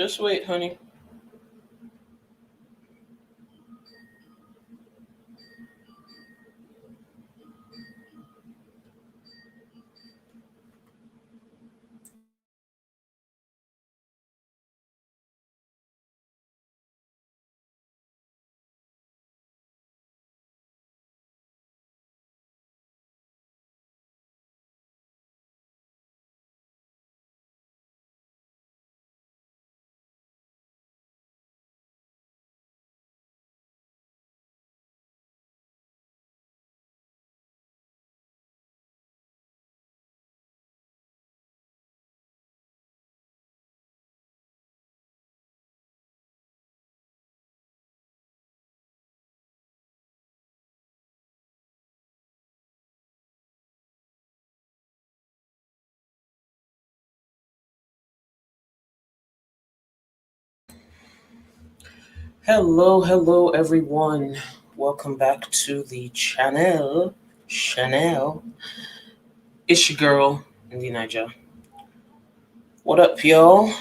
Just wait, honey. Hello, everyone. Welcome back to the channel. Chanel. It's your girl, Indy Niger. What up, y'all?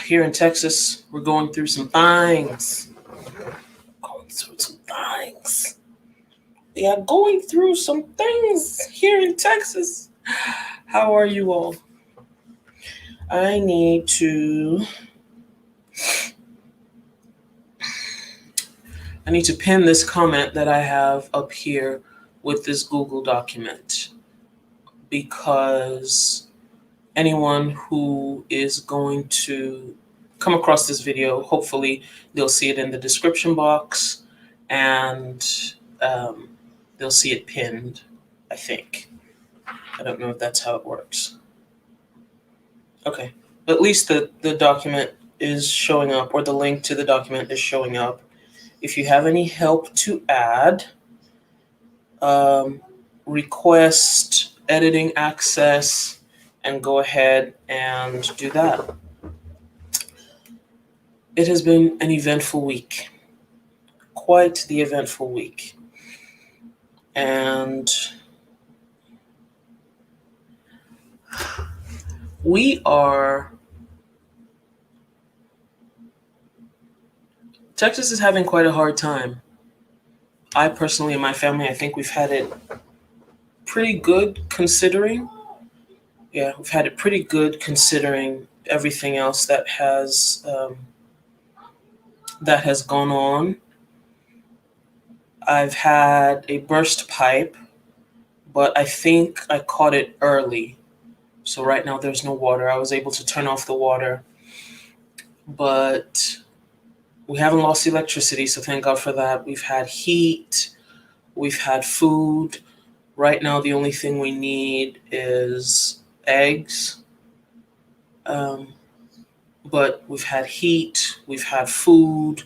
Here in Texas, we're going through some things. We are going through some things here in Texas. How are you all? I need to pin this comment that I have up here with this Google document, because anyone who is going to come across this video, hopefully they'll see it in the description box, and they'll see it pinned, I think. I don't know if that's how it works. Okay, at least the document is showing up, or the link to the document is showing up. If you have any help to add, request editing access and go ahead and do that. It has been an eventful week, quite the eventful week. And Texas is having quite a hard time. I personally and my family, I think we've had it pretty good considering. Yeah, we've had it pretty good considering everything else that has gone on. I've had a burst pipe, but I think I caught it early. So right now there's no water. I was able to turn off the water, but we haven't lost electricity, so thank God for that. We've had heat, we've had food. Right now the only thing we need is eggs. But we've had heat, we've had food.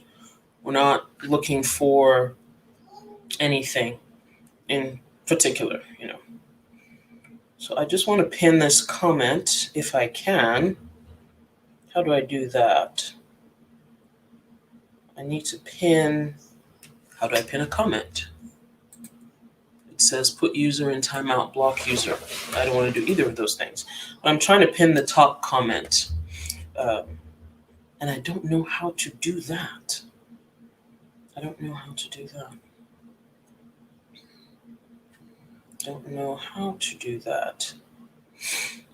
We're not looking for anything in particular, So I just want to pin this comment if I can. How do I do that? I need to pin. How do I pin a comment? It says put user in timeout, block user. I don't want to do either of those things. But I'm trying to pin the top comment. And I don't know how to do that.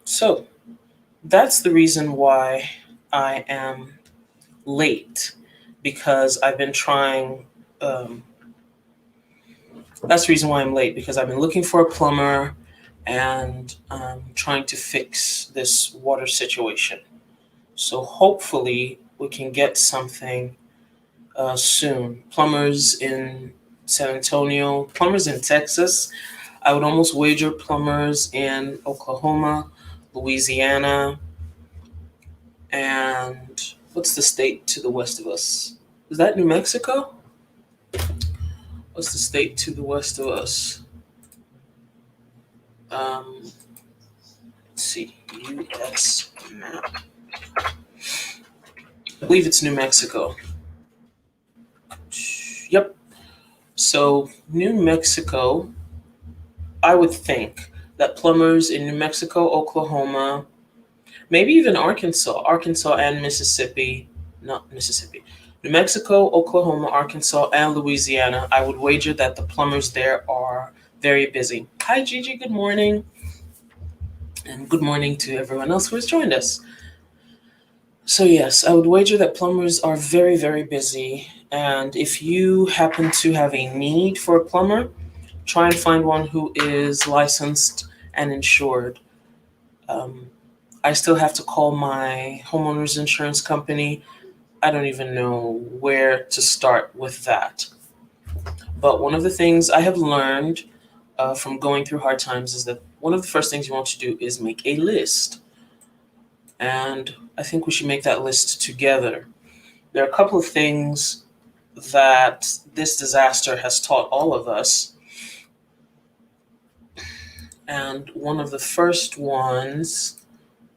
So that's the reason why I am late, because I've been trying. That's the reason why I'm late, because I've been looking for a plumber and trying to fix this water situation. So hopefully we can get something soon. Plumbers in San Antonio, plumbers in Texas. I would almost wager plumbers in Oklahoma, Louisiana, and what's the state to the west of us? Is that New Mexico? What's the state to the west of us? Let's see, U.S. map. I believe it's New Mexico. Yep. So New Mexico, I would think that plumbers in New Mexico, Oklahoma, maybe even Arkansas and Mississippi, not Mississippi, New Mexico, Oklahoma, Arkansas, and Louisiana. I would wager that the plumbers there are very busy. Hi, Gigi. Good morning. And good morning to everyone else who has joined us. So, yes, I would wager that plumbers are very, very busy. And if you happen to have a need for a plumber, try and find one who is licensed and insured. Um, I still have to call my homeowner's insurance company. I don't even know where to start with that. But one of the things I have learned from going through hard times is that one of the first things you want to do is make a list. And I think we should make that list together. There are a couple of things that this disaster has taught all of us. And one of the first ones,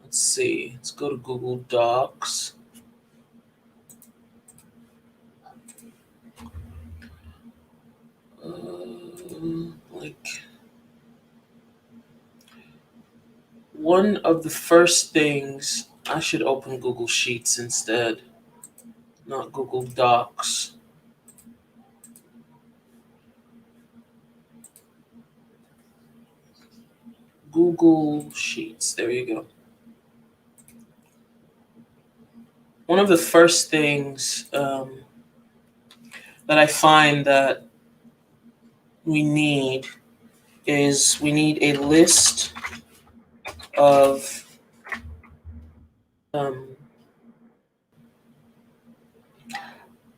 let's see, let's go to Google Docs. One of the first things, I should open Google Sheets instead, not Google Docs. Google Sheets, there you go. One of the first things that I find that we need is we need a list of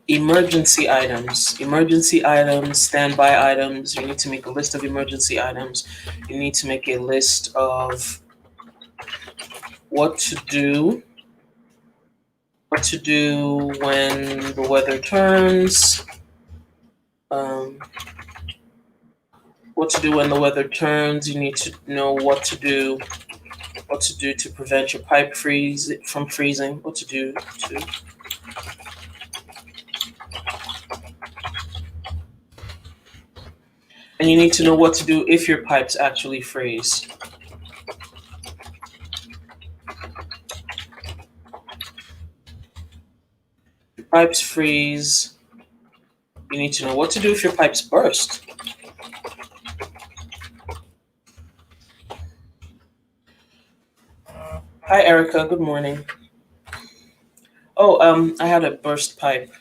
emergency items, standby items. You need to make a list of emergency items. You need to make a list of what to do when the weather turns. What to do when the weather turns. You need to know what to do to prevent your pipe from freezing. What to do to and you need to know what to do if your pipes actually freeze. If your pipes freeze, you need to know what to do if your pipes burst. Hi, Erica. Good morning. Oh, I had a burst pipe.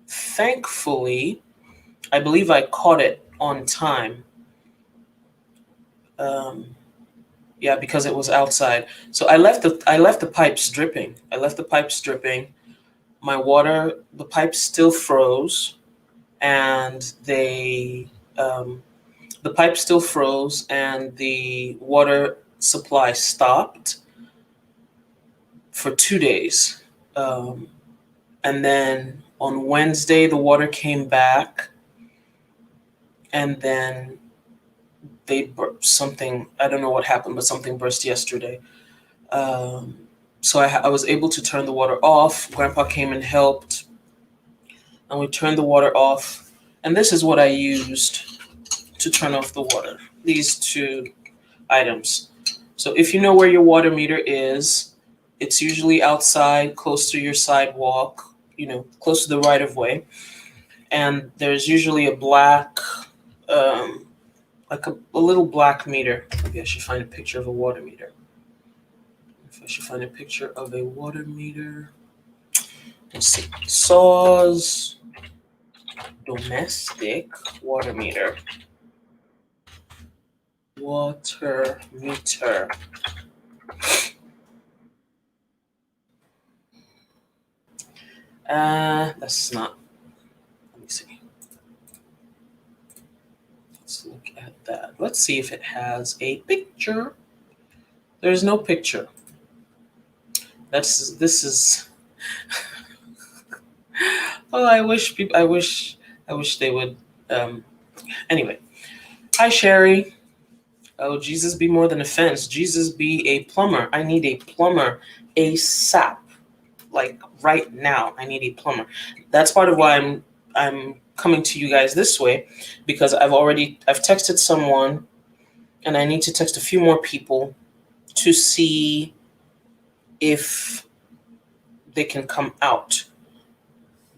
Thankfully, I believe I caught it on time. Yeah, because it was outside. So I left the pipes dripping. The pipes still froze, and the pipe still froze, and the water supply stopped for 2 days. And then on Wednesday, the water came back, and then something, I don't know what happened, but something burst yesterday. So I was able to turn the water off. Grandpa came and helped, and we turned the water off. And this is what I used to turn off the water, these two items. So if you know where your water meter is, it's usually outside, close to your sidewalk, close to the right of way. And there's usually a black, like a little black meter. Maybe I should find a picture of a water meter. Let's see. SAWS domestic water meter. Water meter. That's not. Let me see. Let's look at that. Let's see if it has a picture. There's no picture. This is. Oh, I wish they would. Anyway, hi Sherry. Oh, Jesus be more than a fence. Jesus be a plumber. I need a plumber ASAP. Like right now, I need a plumber. That's part of why I'm coming to you guys this way, because I've texted someone and I need to text a few more people to see if they can come out,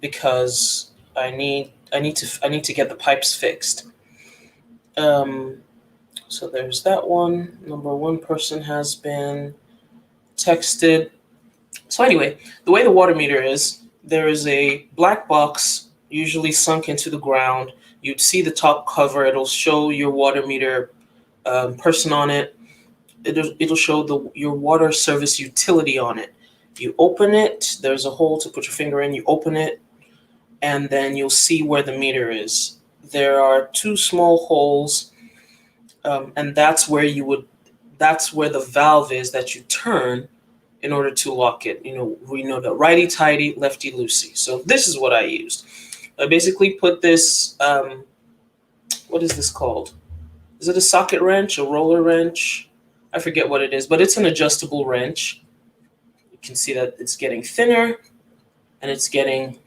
because I need to get the pipes fixed. So there's that one. Number one person has been texted. So anyway, the way the water meter is, there is a black box usually sunk into the ground. You'd see the top cover. It'll show your water meter person on it. It'll show your water service utility on it. You open it. There's a hole to put your finger in. You open it, and then you'll see where the meter is. There are two small holes, and that's where the valve is that you turn in order to lock it. We know the righty tighty, lefty loosey. So this is what I used. I basically put this, what is this called? Is it a socket wrench, a roller wrench? I forget what it is, but it's an adjustable wrench. You can see that it's getting thinner and it's getting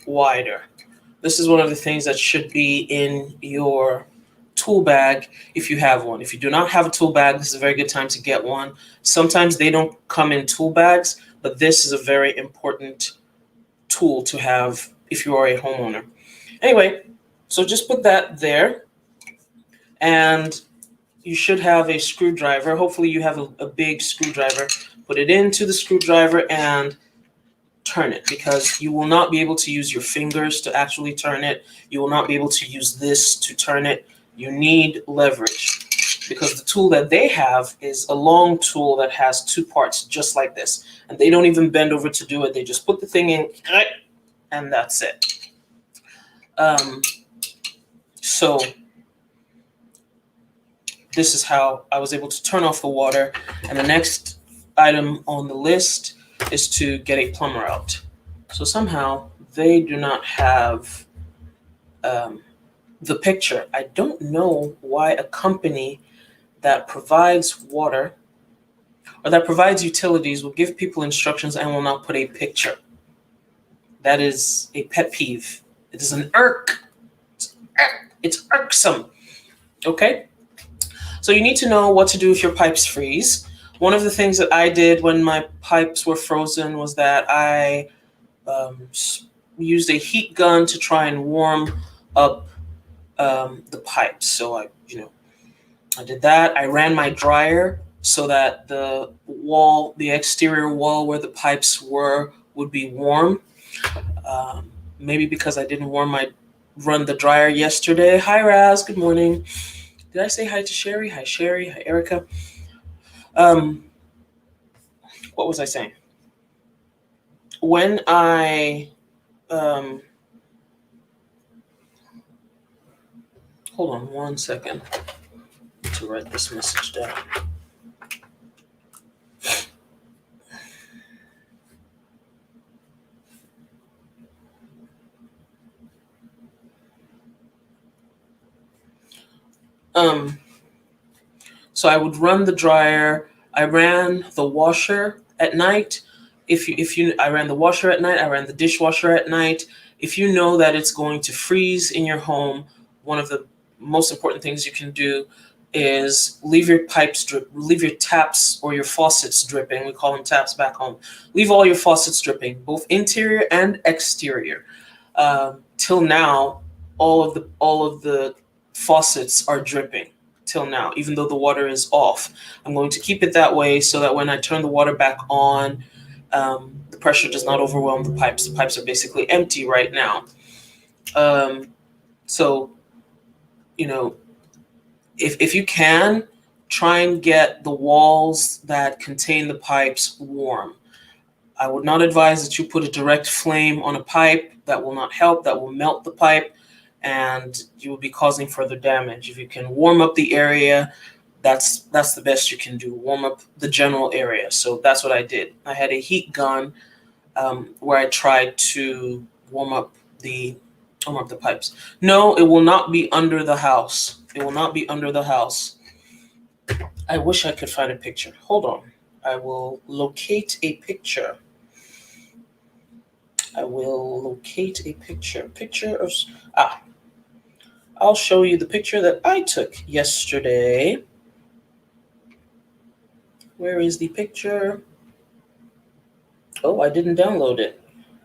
wider. This is one of the things that should be in your tool bag if you have one. If you do not have a tool bag, this is a very good time to get one. Sometimes they don't come in tool bags, but this is a very important tool to have if you are a homeowner. Anyway, so just put that there, and you should have a screwdriver. Hopefully you have a big screwdriver. Put it into the screwdriver and turn it, because you will not be able to use your fingers to actually turn it. You will not be able to use this to turn it. You need leverage, because the tool that they have is a long tool that has two parts just like this, and they don't even bend over to do it. They just put the thing in, and that's it. So this is how I was able to turn off the water. And the next item on the list is to get a plumber out. So somehow they do not have the picture. I don't know why a company that provides water or that provides utilities will give people instructions and will not put a picture. That is a pet peeve. It is an irk. It's irksome. Okay? So you need to know what to do if your pipes freeze. One of the things that I did when my pipes were frozen was that I used a heat gun to try and warm up the pipes. So I did that. I ran my dryer so that the exterior wall where the pipes were would be warm. Maybe because I didn't run the dryer yesterday. Hi, Raz. Good morning. Did I say hi to Sherry? Hi, Sherry. Hi, Erica. What was I saying? When I hold on one second to write this message down. So I would run the dryer. I ran the washer at night. I ran the washer at night. I ran the dishwasher at night. If you know that it's going to freeze in your home, one of the most important things you can do is leave your taps or your faucets dripping. We call them taps back home. Leave all your faucets dripping, both interior and exterior. Till now, all of the faucets are dripping till now, even though the water is off. I'm going to keep it that way so that when I turn the water back on, the pressure does not overwhelm the pipes. The pipes are basically empty right now. So, if you can, try and get the walls that contain the pipes warm. I would not advise that you put a direct flame on a pipe. That will not help. That will melt the pipe, and you will be causing further damage. If you can warm up the area, that's the best you can do. Warm up the general area. So that's what I did. I had a heat gun where I tried to warm up the pipes. No, it will not be under the house. It will not be under the house. I wish I could find a picture. Hold on. I will locate a picture. Picture of I'll show you the picture that I took yesterday. Where is the picture? Oh, I didn't download it.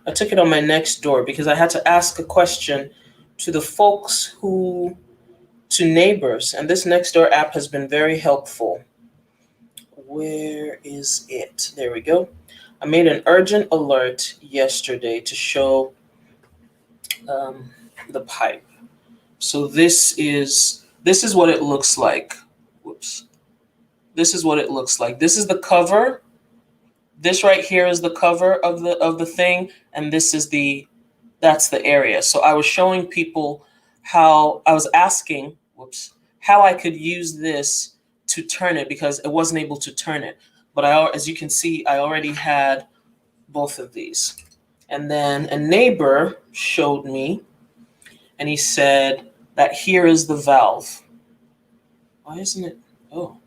I took it on my next door because I had to ask a question to the folks to neighbors, and this Nextdoor app has been very helpful. Where is it? There we go. I made an urgent alert yesterday to show the pipe. So this is what it looks like. Whoops. This is what it looks like. This is the cover. This right here is the cover of the thing, and that's the area. So I was showing people how I was asking, how I could use this to turn it because it wasn't able to turn it. But as you can see, I already had both of these. And then a neighbor showed me, and he said that here is the valve. Why isn't it? Oh,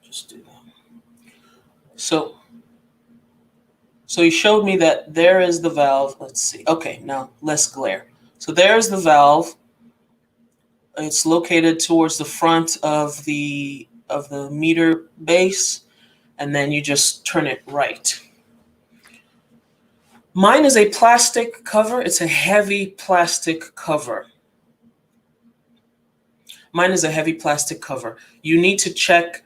just do that. So he showed me that there is the valve. Let's see. Okay, now less glare. So there's the valve. It's located towards the front of the meter base, and then you just turn it right. Mine is a plastic cover. It's a heavy plastic cover. Mine is a heavy plastic cover. You need to check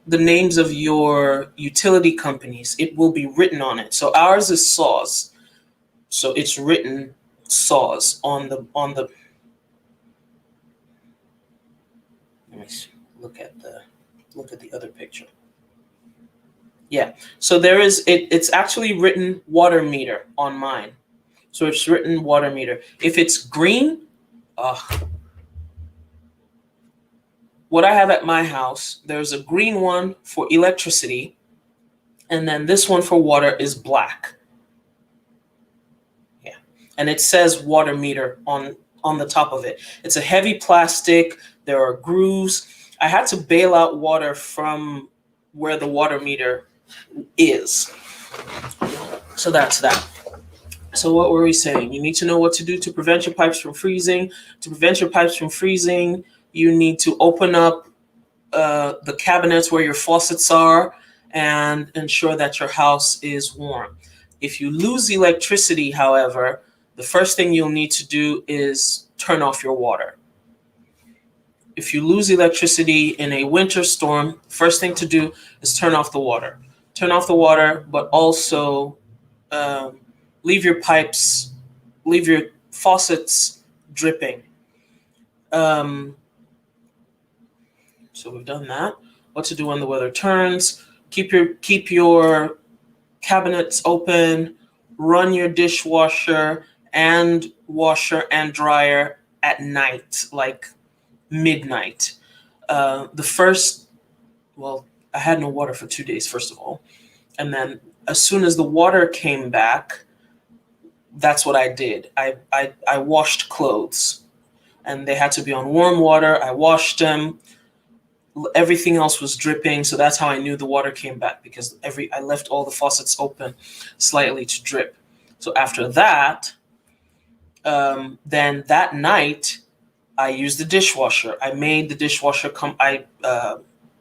the names of your utility companies. It will be written on it. So ours is SAWS. So it's written SAWS on the. Let me look at the other picture. Yeah. So there is it's actually written water meter on mine. So it's written water meter. If it's green, what I have at my house, there's a green one for electricity, and then this one for water is black. Yeah. And it says water meter on the top of it. It's a heavy plastic. There are grooves. I had to bail out water from where the water meter is. So that's that. So what were we saying? You need to know what to do to prevent your pipes from freezing. To prevent your pipes from freezing, you need to open up the cabinets where your faucets are and ensure that your house is warm. If you lose electricity, however, the first thing you'll need to do is turn off your water. If you lose electricity in a winter storm, first thing to do is turn off the water. Turn off the water, but also leave your faucets dripping. So we've done that. What to do when the weather turns. Keep your cabinets open. Run your dishwasher and washer and dryer at night, like midnight. I had no water for 2 days, first of all. And then as soon as the water came back, that's what I did. I washed clothes, and they had to be on warm water. I washed them. Everything else was dripping, so that's how I knew the water came back, because I left all the faucets open slightly to drip. So after that, then that night, I used the dishwasher. I made the dishwasher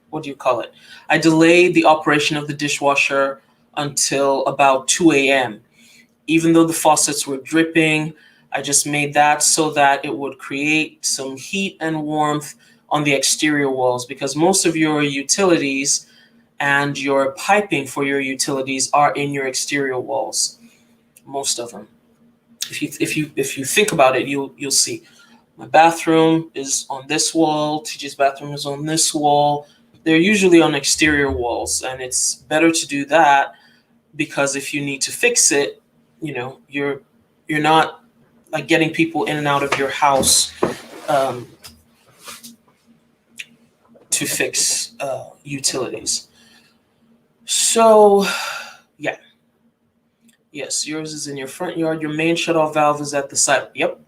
what do you call it? I delayed the operation of the dishwasher until about 2 a.m. Even though the faucets were dripping, I just made that so that it would create some heat and warmth on the exterior walls, because most of your utilities and your piping for your utilities are in your exterior walls. Most of them. If you think about it, you'll see. My bathroom is on this wall. TJ's bathroom is on this wall. They're usually on exterior walls, and it's better to do that, because if you need to fix it, you're not like getting people in and out of your house to fix utilities. So, yeah. Yes, yours is in your front yard. Your main shutoff valve is at the side. Yep.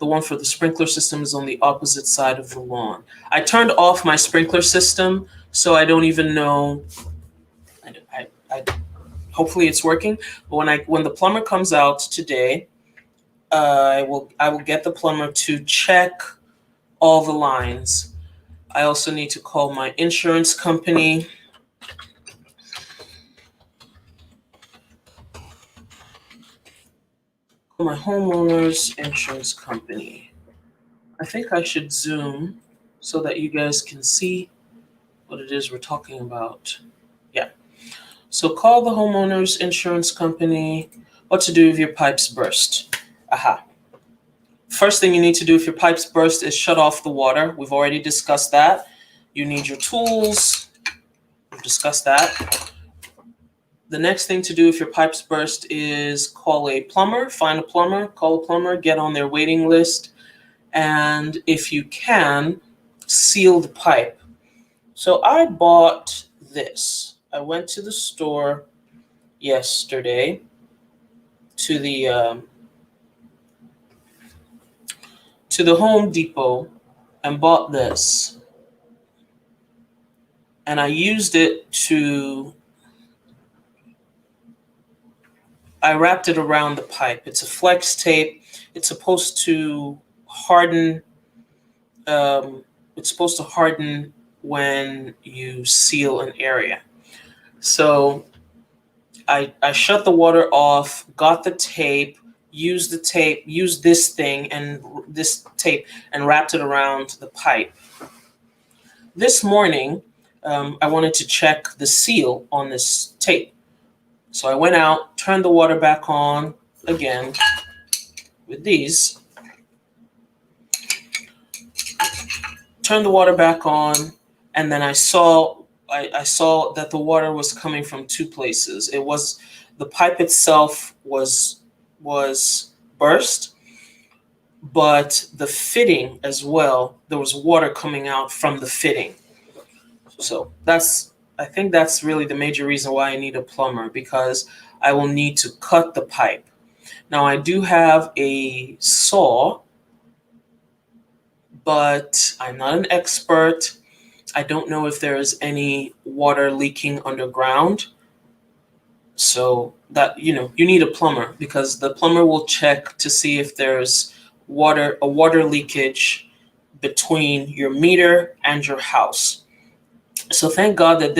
The one for the sprinkler system is on the opposite side of the lawn. I turned off my sprinkler system, so I don't even know. Hopefully it's working. But when the plumber comes out today, I will get the plumber to check all the lines. I also need to call my insurance company. Call my homeowner's insurance company. I think I should zoom so that you guys can see what it is we're talking about. Yeah. So call the homeowner's insurance company. What to do if your pipes burst? Aha. First thing you need to do if your pipes burst is shut off the water. We've already discussed that. You need your tools. We've discussed that. The next thing to do if your pipes burst is call a plumber, find a plumber, call a plumber, get on their waiting list, and if you can, seal the pipe. So I bought this. I went to the store yesterday to the Home Depot and bought this. And I used it I wrapped it around the pipe. It's a flex tape. It's supposed to harden. It's supposed to harden when you seal an area. So I shut the water off, got the tape, used this tape and wrapped it around the pipe. This morning, I wanted to check the seal on this tape. So I went out, turned the water back on again with these. Turned the water back on, and then I saw that the water was coming from two places. The pipe itself was burst, but the fitting as well, there was water coming out from the fitting. So I think that's really the major reason why I need a plumber, because I will need to cut the pipe. Now I do have a saw, but I'm not an expert. I don't know if there is any water leaking underground. So that, you need a plumber, because the plumber will check to see if there's a water leakage between your meter and your house. So thank God that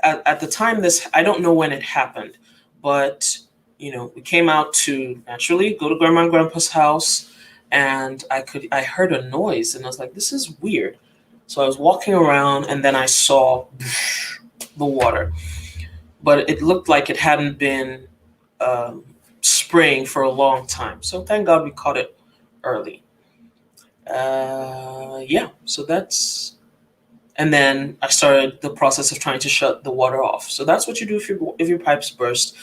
at the time I don't know when it happened, but we came out to naturally go to Grandma and Grandpa's house, and I heard a noise, and I was like, this is weird. So I was walking around, and then I saw the water, but it looked like it hadn't been spraying for a long time. So thank God we caught it early. So and then I started the process of trying to shut the water off. So that's what you do if your pipes burst.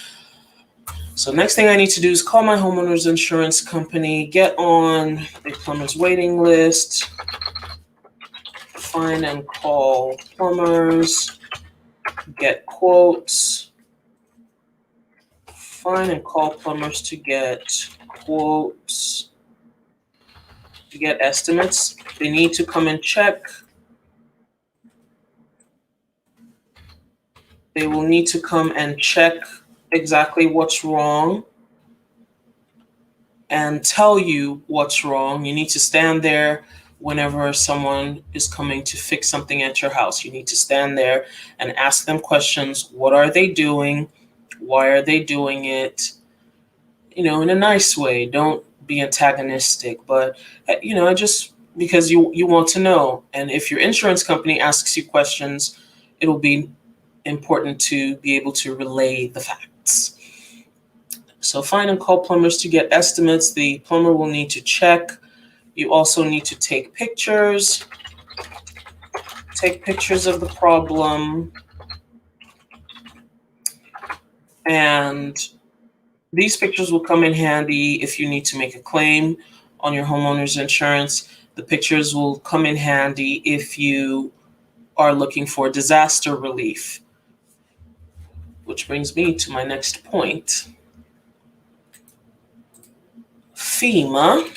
So next thing I need to do is call my homeowner's insurance company, get on the plumber's waiting list, find and call plumbers, get quotes, find and call plumbers to get quotes, to get estimates. They need to come and check. They will need to come and check exactly what's wrong and tell you what's wrong. You need to stand there whenever someone is coming to fix something at your house. You need to stand there and ask them questions. What are they doing? Why are they doing it? In a nice way. Don't be antagonistic, but just because you want to know. And if your insurance company asks you questions, it'll be important to be able to relay the facts. So find and call plumbers to get estimates. The plumber will need to check. You also need to take pictures. Take pictures of the problem. And these pictures will come in handy if you need to make a claim on your homeowner's insurance. The pictures will come in handy if you are looking for disaster relief. Which brings me to my next point. FEMA.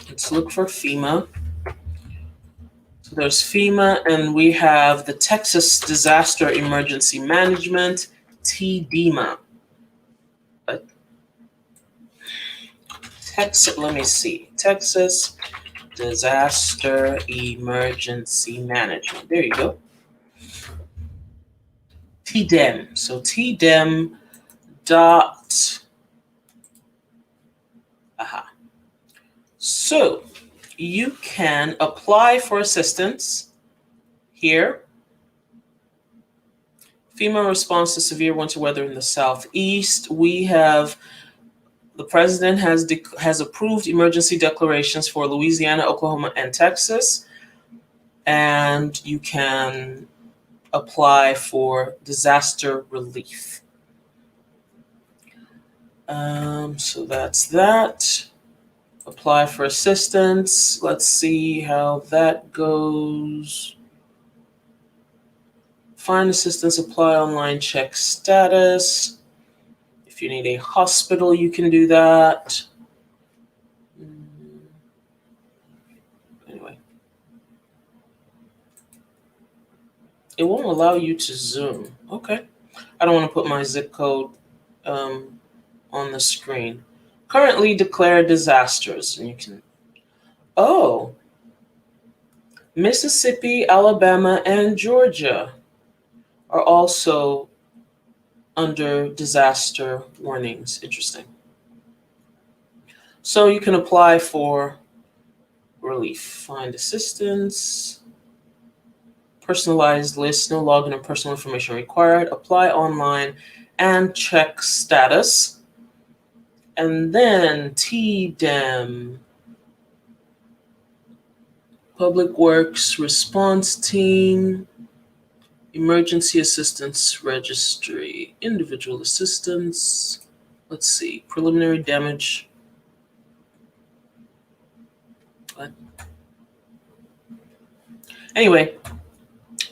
Let's look for FEMA. So there's FEMA, and we have the Texas Disaster Emergency Management, TDEMA. Texas, let me see. Texas Disaster Emergency Management. There you go. TDEM. So TDEM dot. Aha. So you can apply for assistance here. FEMA response to severe winter weather in the Southeast. We have the president has approved emergency declarations for Louisiana, Oklahoma, and Texas, and you can apply for disaster relief. So that's that. Apply for assistance. Let's see how that goes. Find assistance, apply online, check status. If you need a hospital, you can do that. Anyway. It won't allow you to zoom. Okay. I don't want to put my zip code on the screen. Currently declared disasters. And you can. Oh. Mississippi, Alabama, and Georgia are also under disaster warnings. Interesting. So you can apply for relief. Find assistance. Personalized list. No login or personal information required. Apply online and check status. And then TDEM. Public Works Response Team. Emergency Assistance Registry, Individual Assistance. Let's see, preliminary damage. What? Anyway,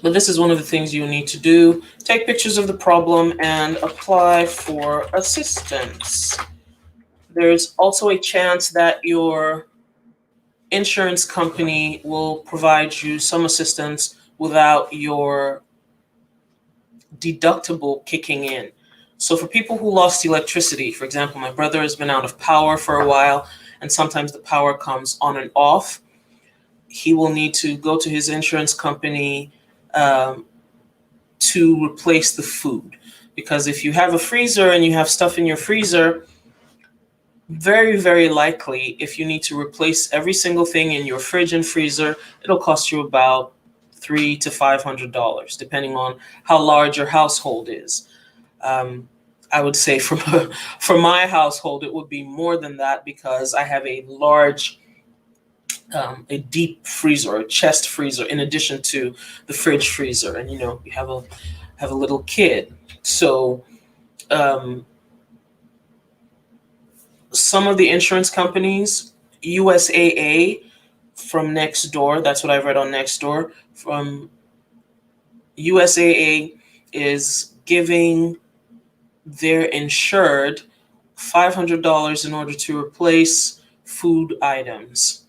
but this is one of the things you need to do. Take pictures of the problem and apply for assistance. There's also a chance that your insurance company will provide you some assistance without your deductible kicking in. So for people who lost electricity, for example, my brother has been out of power for a while, and sometimes the power comes on and off. He will need to go to his insurance company to replace the food. Because if you have a freezer and you have stuff in your freezer, very, very likely, if you need to replace every single thing in your fridge and freezer, it'll cost you about $300 to $500, depending on how large your household is. I would say for my household, it would be more than that because I have a large, a deep freezer, a chest freezer, in addition to the fridge freezer, and you have a little kid, so. Some of the insurance companies, USAA from Nextdoor, that's what I've read on Nextdoor, from USAA is giving their insured $500 in order to replace food items.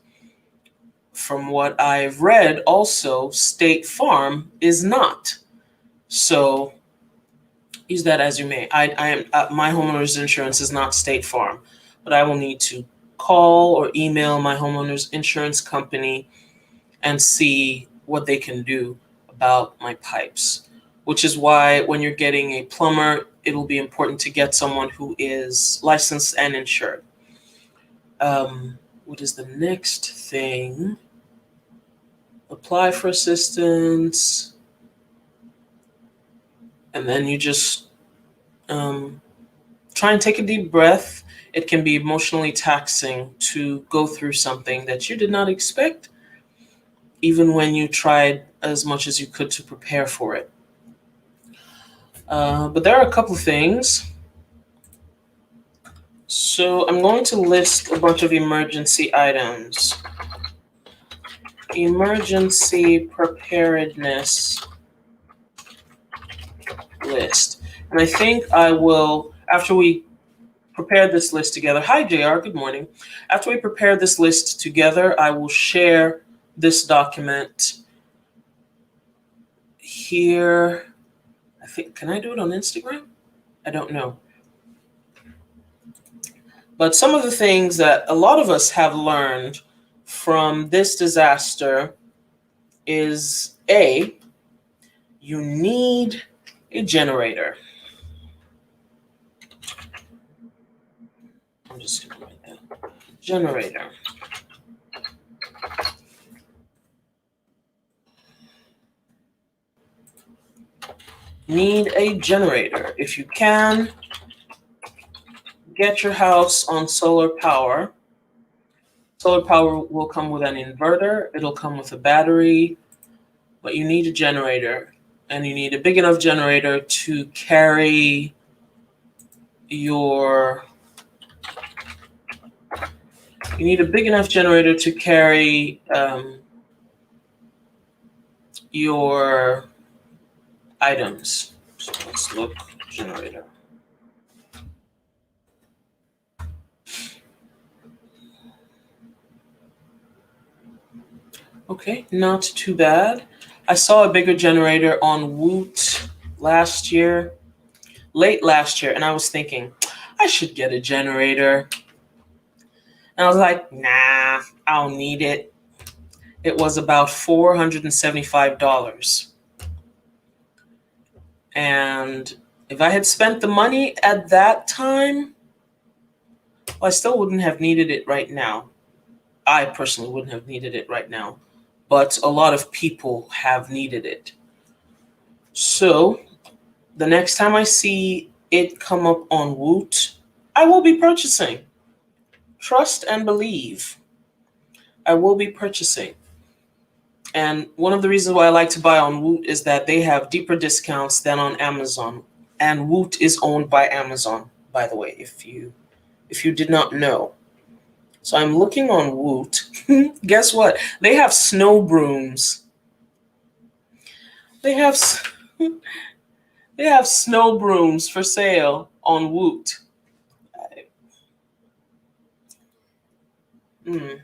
From what I've read, also, State Farm is not. So use that as you may. I am my homeowner's insurance is not State Farm. But I will need to call or email my homeowner's insurance company and see what they can do about my pipes, which is why when you're getting a plumber, it'll be important to get someone who is licensed and insured. What is the next thing? Apply for assistance. And then you just try and take a deep breath. It can be emotionally taxing to go through something that you did not expect, even when you tried as much as you could to prepare for it. But there are a couple of things. So I'm going to list a bunch of emergency items. Emergency preparedness list. And I think I will, after we prepare this list together. Hi, JR. Good morning. After we prepare this list together, I will share this document here. I think, can I do it on Instagram? I don't know. But some of the things that a lot of us have learned from this disaster is A, you need a generator. I'm just going to write that. Generator. Need a generator. If you can, get your house on solar power. Solar power will come with an inverter. It'll come with a battery, but you need a generator, and you need a big enough generator to carry your your items. So let's look generator. Okay, not too bad. I saw a bigger generator on Woot late last year, and I was thinking, I should get a generator. And I was like, nah, I don't need it. It was about $475. And if I had spent the money at that time, well, I still wouldn't have needed it right now. I personally wouldn't have needed it right now, but a lot of people have needed it. So the next time I see it come up on Woot, I will be purchasing. Trust and believe. I will be purchasing. And one of the reasons why I like to buy on Woot is that they have deeper discounts than on Amazon. And Woot is owned by Amazon, by the way, if you did not know. So I'm looking on Woot. Guess what? They have snow brooms. They have snow brooms for sale on Woot. And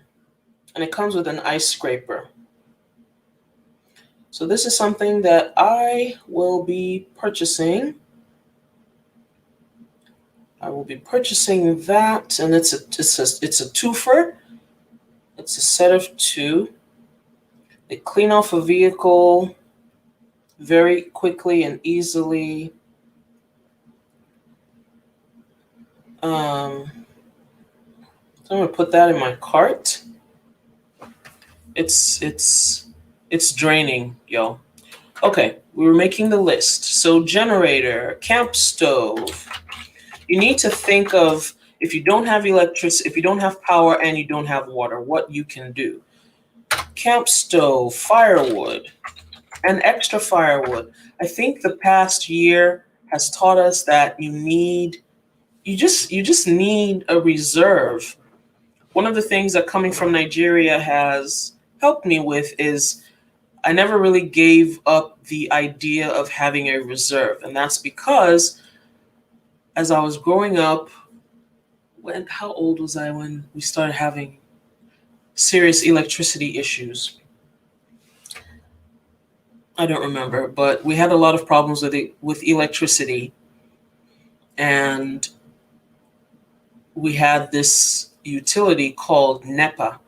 it comes with an ice scraper. So this is something that I will be purchasing. I will be purchasing that, and it's a twofer. It's a set of two. They clean off a vehicle very quickly and easily. So I'm gonna put that in my cart. It's draining, yo. Okay, we were making the list. So generator, camp stove. You need to think of, if you don't have electricity, if you don't have power and you don't have water, what you can do. Camp stove, firewood, and extra firewood. I think the past year has taught us that you just need a reserve. One of the things that coming from Nigeria has helped me with is I never really gave up the idea of having a reserve. And that's because as I was growing up, how old was I when we started having serious electricity issues? I don't remember, but we had a lot of problems with electricity. And we had this utility called NEPA.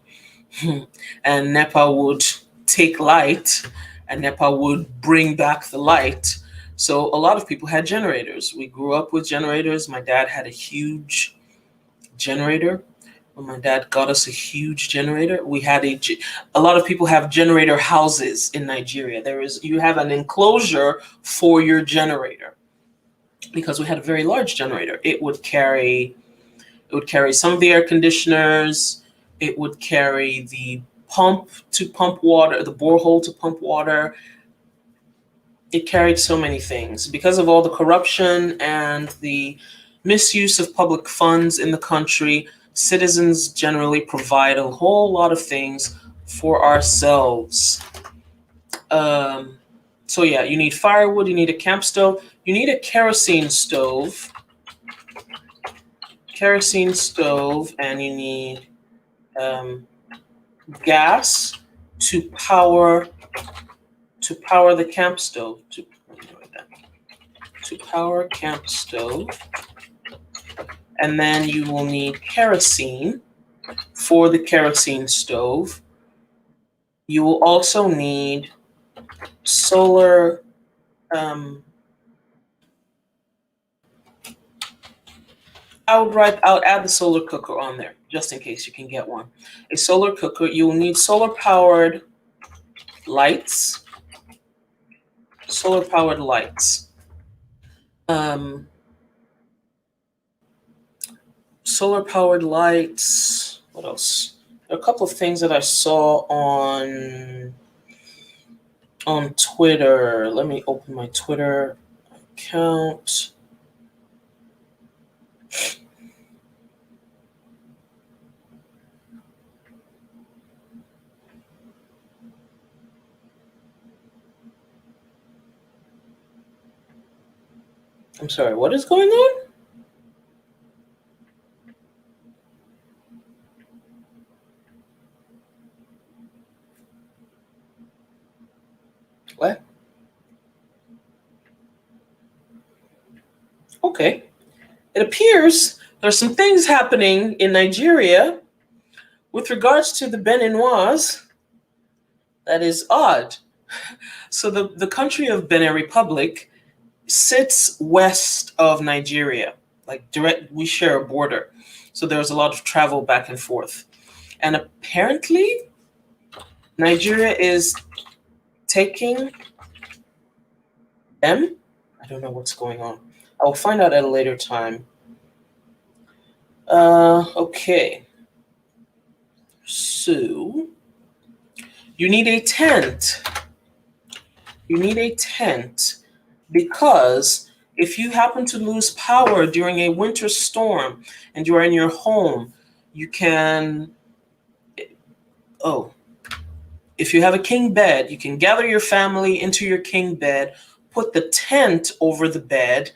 And NEPA would take light, and NEPA would bring back the light. So a lot of people had generators. We grew up with generators. My dad had a huge generator. When my dad got us a huge generator, we had a lot of people have generator houses in Nigeria. You have an enclosure for your generator, because we had a very large generator. It would carry some of the air conditioners. It would carry the pump to pump water, the borehole to pump water. It carried so many things. Because of all the corruption and the misuse of public funds in the country, citizens generally provide a whole lot of things for ourselves. So yeah, you need firewood, you need a camp stove, you need a kerosene stove, and you need gas to power the camp stove. To power camp stove, And then you will need kerosene for the kerosene stove. You will also need solar I would add the solar cooker on there just in case you can get one. A solar cooker. You will need solar powered lights. Solar powered lights. Solar powered lights. What else? There are a couple of things that I saw on Twitter. Let me open my Twitter account. I'm sorry, what is going on? What? Okay. It appears there's some things happening in Nigeria with regards to the Beninois. That is odd. So the country of Benin Republic sits west of Nigeria. We share a border. So there's a lot of travel back and forth. And apparently Nigeria is taking them. I don't know what's going on. I will find out at a later time. Okay. So you need a tent. You need a tent because if you happen to lose power during a winter storm and you are in your home, you can, if you have a king bed, you can gather your family into your king bed, put the tent over the bed,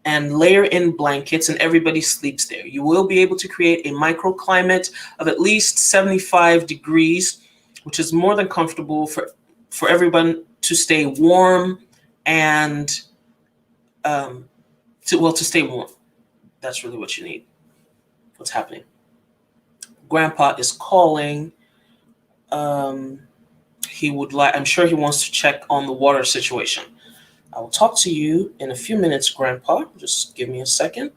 and layer in blankets, and everybody sleeps there. You will be able to create a microclimate of at least 75 degrees, which is more than comfortable for everyone to stay warm and to stay warm. That's really what you need. What's happening? Grandpa is calling. I'm sure he wants to check on the water situation. I will talk to you in a few minutes, Grandpa. Just give me a second.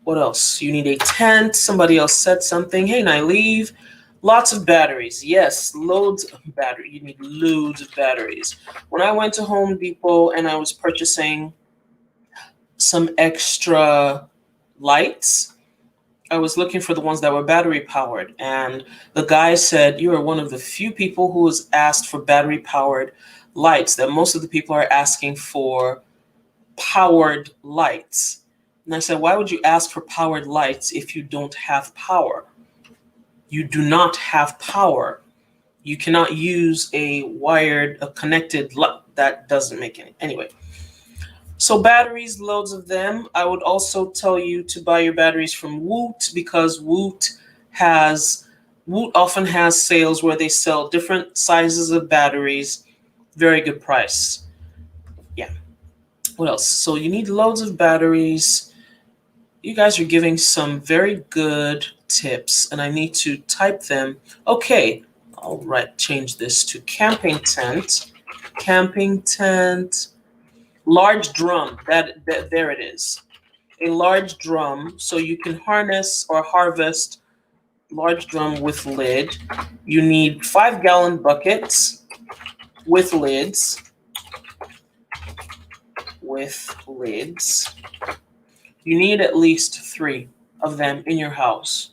What else? You need a tent. Somebody else said something. Hey, Nyleave. Lots of batteries. Yes, loads of batteries. You need loads of batteries. When I went to Home Depot and I was purchasing some extra lights, I was looking for the ones that were battery powered. And the guy said, you are one of the few people who has asked for battery powered lights, that most of the people are asking for powered lights. And I said, why would you ask for powered lights if you don't have power? You do not have power. You cannot use a connected light. That doesn't make any. Anyway, so batteries, loads of them. I would also tell you to buy your batteries from Woot, because Woot often has sales where they sell different sizes of batteries. Very good price. Yeah. What else? So you need loads of batteries. You guys are giving some very good tips, and I need to type them. Okay. All right. Change this to camping tent. Camping tent. Large drum. There it is. A large drum, so you can harness or harvest large drum with lid. You need 5-gallon buckets with lids. You need at least 3 of them in your house.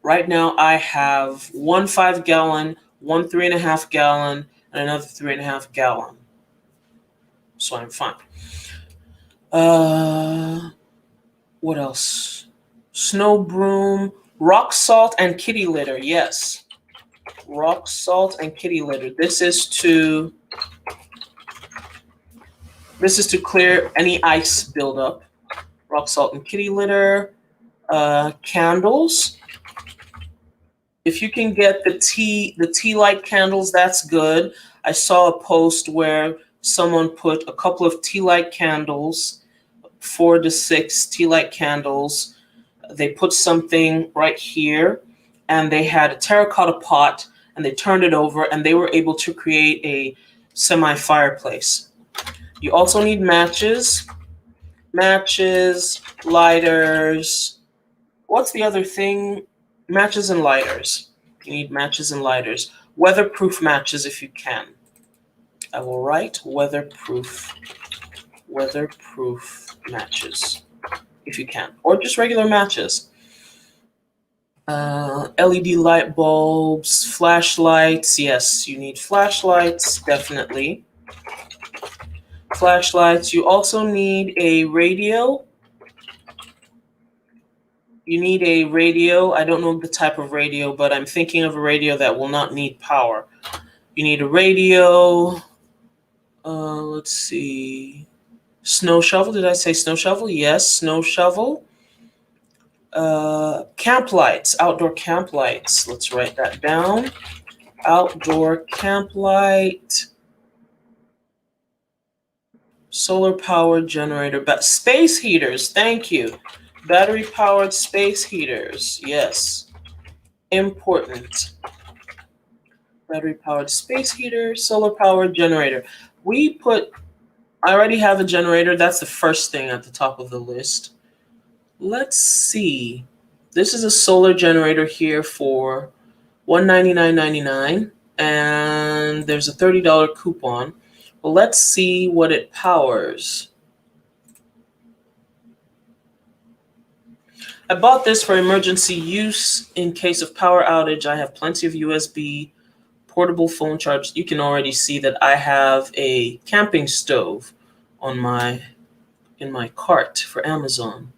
Right now, I have 1 5-gallon, 1 3.5 gallon, and another 3.5 gallon. So I'm fine. What else? Snow broom, rock salt, and kitty litter. Yes. Rock salt and kitty litter. This is to clear any ice buildup. Rock salt and kitty litter. Candles. If you can get the tea light candles, that's good. I saw a post where someone put a couple of tea light candles, 4 to 6 tea light candles, they put something right here, and they had a terracotta pot, and they turned it over, and they were able to create a semi-fireplace. You also need matches, lighters. What's the other thing? Matches and lighters. You need matches and lighters. Weatherproof matches if you can. I will write weatherproof matches if you can, or just regular matches. LED light bulbs, flashlights. Yes, you need flashlights, definitely. Flashlights. You also need a radio. You need a radio. I don't know the type of radio, but I'm thinking of a radio that will not need power. You need a radio. Let's see. Snow shovel. Did I say snow shovel? Yes, snow shovel. Camp lights, outdoor camp lights. Let's write that down. Outdoor camp light. Solar powered generator. But space heaters. Thank you. Battery powered space heaters. Yes. Important. Battery powered space heater. Solar powered generator. I already have a generator. That's the first thing at the top of the list. Let's see. This is a solar generator here for $199.99, and there's a $30 coupon. Well, let's see what it powers. I bought this for emergency use in case of power outage. I have plenty of USB portable phone charge. You can already see that I have a camping stove in my cart for Amazon.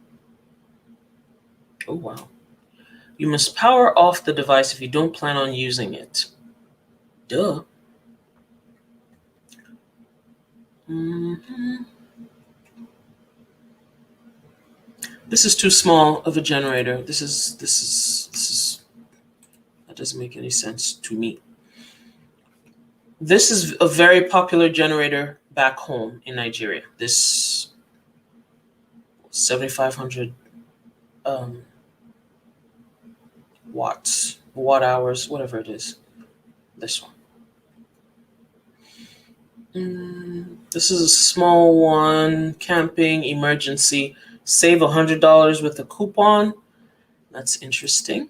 Oh, wow. You must power off the device if you don't plan on using it. Duh. This is too small of a generator. This is that doesn't make any sense to me. This is a very popular generator back home in Nigeria. This 7,500 watts, watt hours, whatever it is. This one. This is a small one. Camping, emergency. Save $100 with a coupon. That's interesting.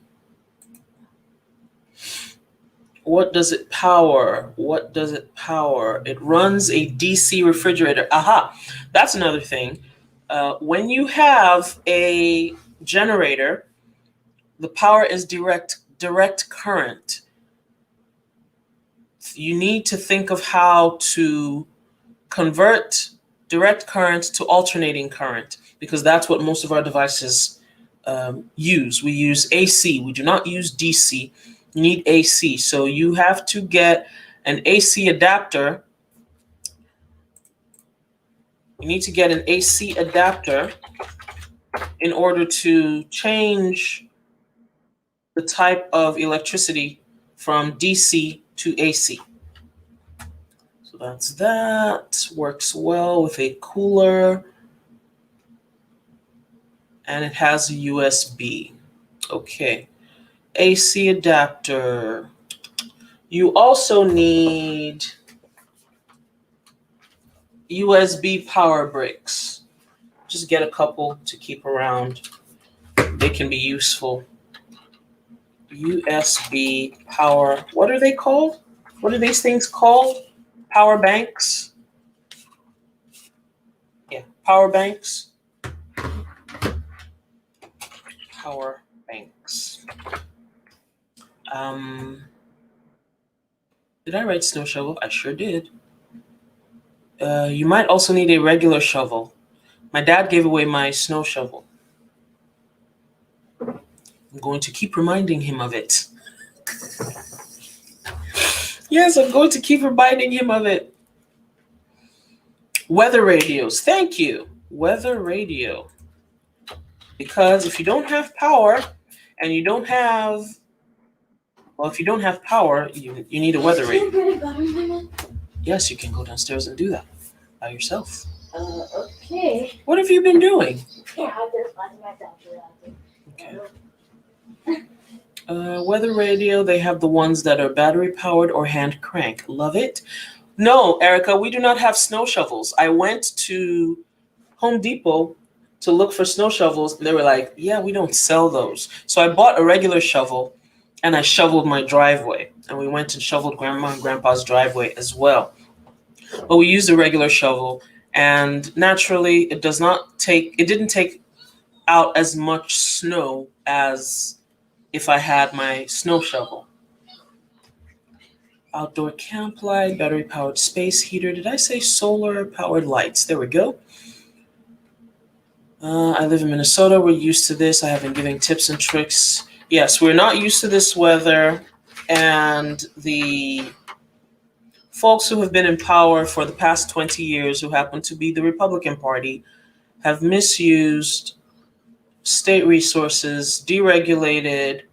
What does it power? It runs a DC refrigerator. Aha, that's another thing. When you have a generator, the power is direct current. You need to think of how to convert direct current to alternating current, because that's what most of our devices use. We use AC. We do not use DC. You need AC. So you have to get an AC adapter. You need to get an AC adapter in order to change the type of electricity from DC to AC. So that. Works well with a cooler. And it has a USB. Okay. AC adapter. You also need USB power bricks. Just get a couple to keep around. They can be useful. USB power. What are they called? What are these things called? Power banks? Yeah, power banks. Power banks. Did I write snow shovel? I sure did. You might also need a regular shovel. My dad gave away my snow shovel. I'm going to keep reminding him of it. Yes, I'm going to keep reminding him of it. Weather radios. Thank you. Weather radio. Because if you don't have power, and you don't have, well, if you don't have power, you need a weather radio. Yes, you can go downstairs and do that by yourself. Okay. What have you been doing? Yeah, I just watched myself. Okay. Weather radio, they have the ones that are battery powered or hand crank. Love it. No, Erica, we do not have snow shovels. I went to Home Depot to look for snow shovels, and they were like, yeah, we don't sell those. So I bought a regular shovel and I shoveled my driveway. And we went and shoveled Grandma and Grandpa's driveway as well. But we used a regular shovel, and naturally, it didn't take out as much snow as if I had my snow shovel. Outdoor camp light, battery powered space heater. Did I say solar powered lights? There we go. I live in Minnesota. We're used to this. I have been giving tips and tricks. Yes, we're not used to this weather. And the folks who have been in power for the past 20 years, who happen to be the Republican Party, have misused state resources, deregulated,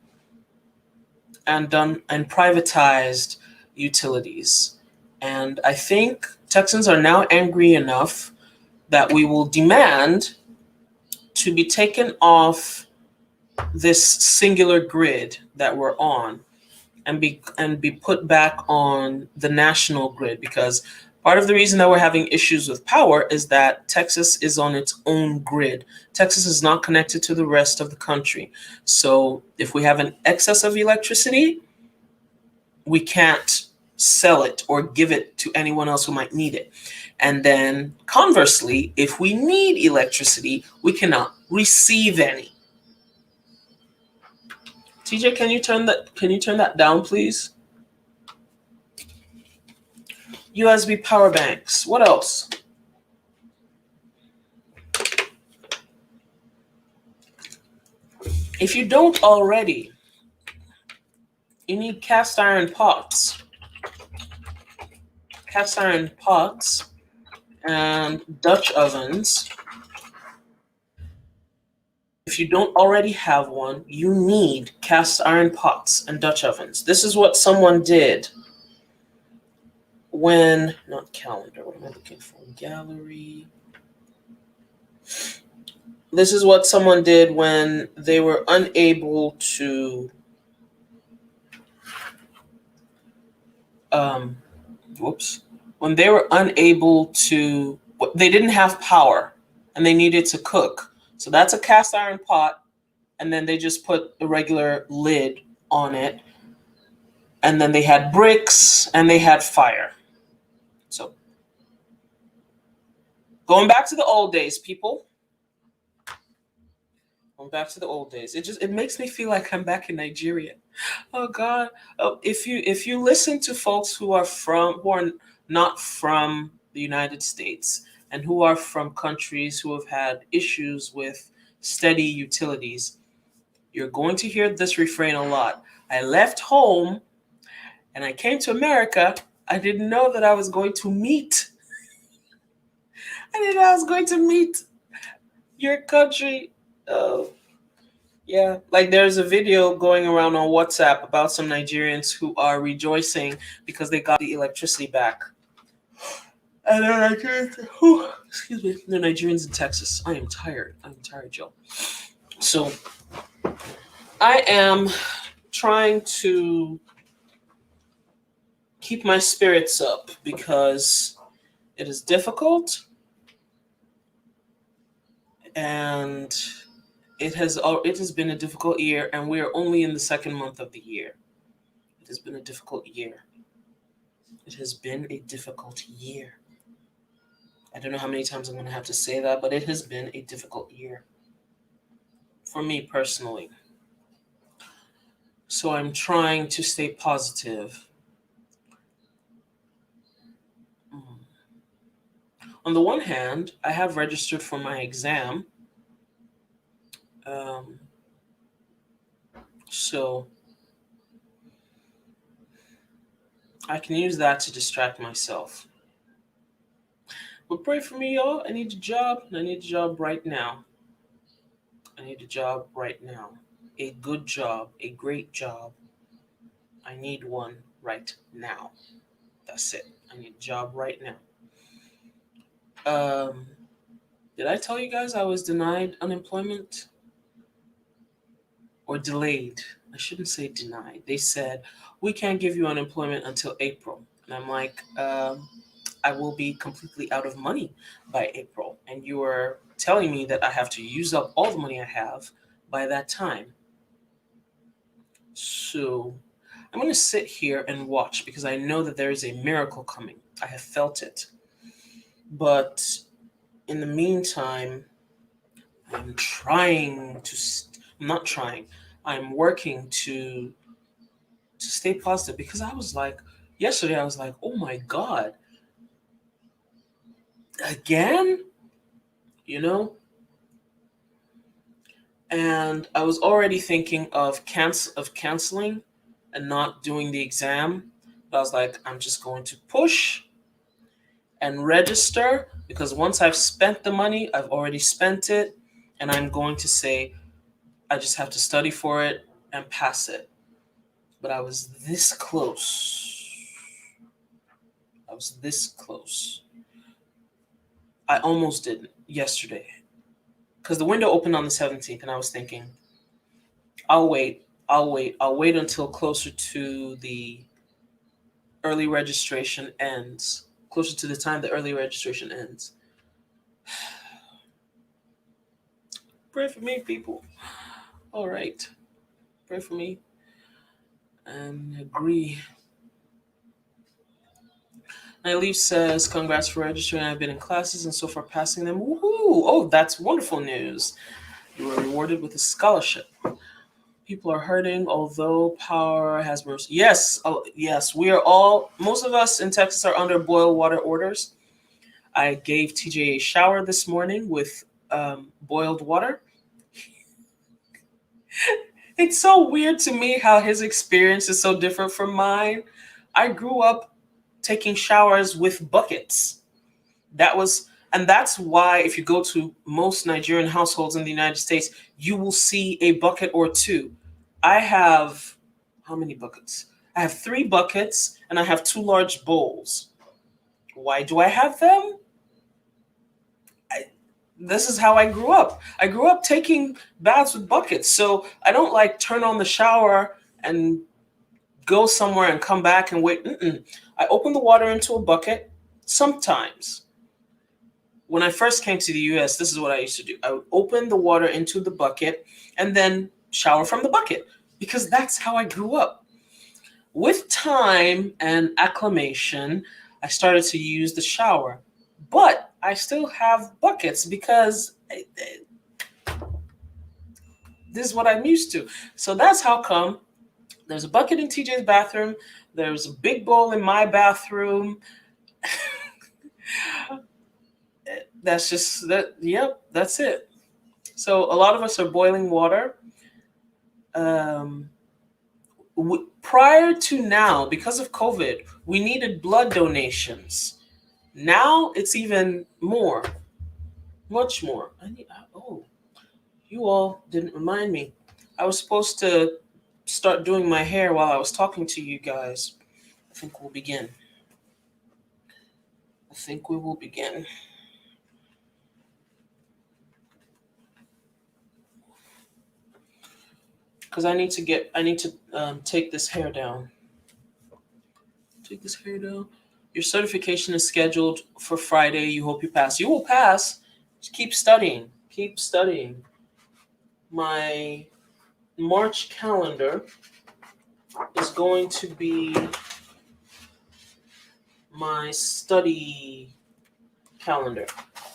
and privatized utilities. And I think Texans are now angry enough that we will demand to be taken off this singular grid that we're on and be put back on the national grid, because part of the reason that we're having issues with power is that Texas is on its own grid. Texas is not connected to the rest of the country. So if we have an excess of electricity, we can't sell it or give it to anyone else who might need it. And then conversely, if we need electricity, we cannot receive any. TJ, can you turn that down, please? USB power banks. What else? If you don't already, you need cast iron pots. Cast iron pots and Dutch ovens. If you don't already have one, you need cast iron pots and Dutch ovens. This is what someone did when, not calendar, what am I looking for? Gallery. This is what someone did when they were unable to when they were unable to, they didn't have power and they needed to cook. So that's a cast iron pot, and then they just put a regular lid on it, and then they had bricks and they had fire. So going back to the old days, people. Going back to the old days. It makes me feel like I'm back in Nigeria. Oh God! If you listen to folks who are not from the United States and who are from countries who have had issues with steady utilities, you're going to hear this refrain a lot. I left home and I came to America. I didn't know that I was going to meet. I didn't know I was going to meet your country. Oh. Yeah, like there's a video going around on WhatsApp about some Nigerians who are rejoicing because they got the electricity back. And they're Nigerians, excuse me, they're Nigerians in Texas. I am tired. I'm tired, Joe. So I am trying to keep my spirits up because it is difficult, and it has been a difficult year, and we are only in the second month of the year. It has been a difficult year. It has been a difficult year. I don't know how many times I'm going to have to say that, but it has been a difficult year for me personally. So I'm trying to stay positive. On the one hand, I have registered for my exam. So I can use that to distract myself. But pray for me, y'all. I need a job, and I need a job right now. I need a job right now. A good job, a great job. I need one right now. That's it. I need a job right now. Did I tell you guys I was denied unemployment? or delayed. I shouldn't say denied. They said, we can't give you unemployment until April. And I'm like, I will be completely out of money by April. And you are telling me that I have to use up all the money I have by that time. So I'm going to sit here and watch because I know that there is a miracle coming. I have felt it. But in the meantime, I'm trying to, I'm not trying, I'm working to stay positive because I was like, yesterday I was like, oh my God, again? You know? And I was already thinking of canceling and not doing the exam. But I was like, I'm just going to push and register because once I've spent the money, I've already spent it, and I'm going to say I just have to study for it and pass it. But I was this close. I was this close. I almost didn't yesterday because the window opened on the 17th, and I was thinking, I'll wait until closer to the early registration ends, closer to the time the early registration ends. Pray for me, people. All right, pray for me and agree. Naileve says, congrats for registering. I've been in classes and so far passing them. Woohoo! Oh, that's wonderful news. You were rewarded with a scholarship. People are hurting, although power has mercy. Yes, yes, we are all, most of us in Texas are under boil water orders. I gave TJ a shower this morning with boiled water. It's so weird to me how his experience is so different from mine. I grew up taking showers with buckets. And that's why if you go to most Nigerian households in the United States, you will see a bucket or two. I have how many buckets? I have 3 buckets and I have 2 large bowls. Why do I have them? This is how I grew up. I grew up taking baths with buckets. So I don't like turn on the shower and go somewhere and come back and wait. Mm-mm. I open the water into a bucket sometimes. When I first came to the US, this is what I used to do. I would open the water into the bucket and then shower from the bucket because that's how I grew up. With time and acclimation, I started to use the shower. But I still have buckets because this is what I'm used to. So that's how come there's a bucket in TJ's bathroom, there's a big bowl in my bathroom. That's just that. Yep, that's it. So a lot of us are boiling water. Um, Prior to now, because of COVID, we needed blood donations. Now it's even more, much more. Oh, you all didn't remind me. I was supposed to start doing my hair while I was talking to you guys. I think we'll begin. I think we will begin. Because I need to take this hair down. Take this hair down. Your certification is scheduled for Friday. You hope you pass. You will pass. Just keep studying. Keep studying. My March calendar is going to be my study calendar.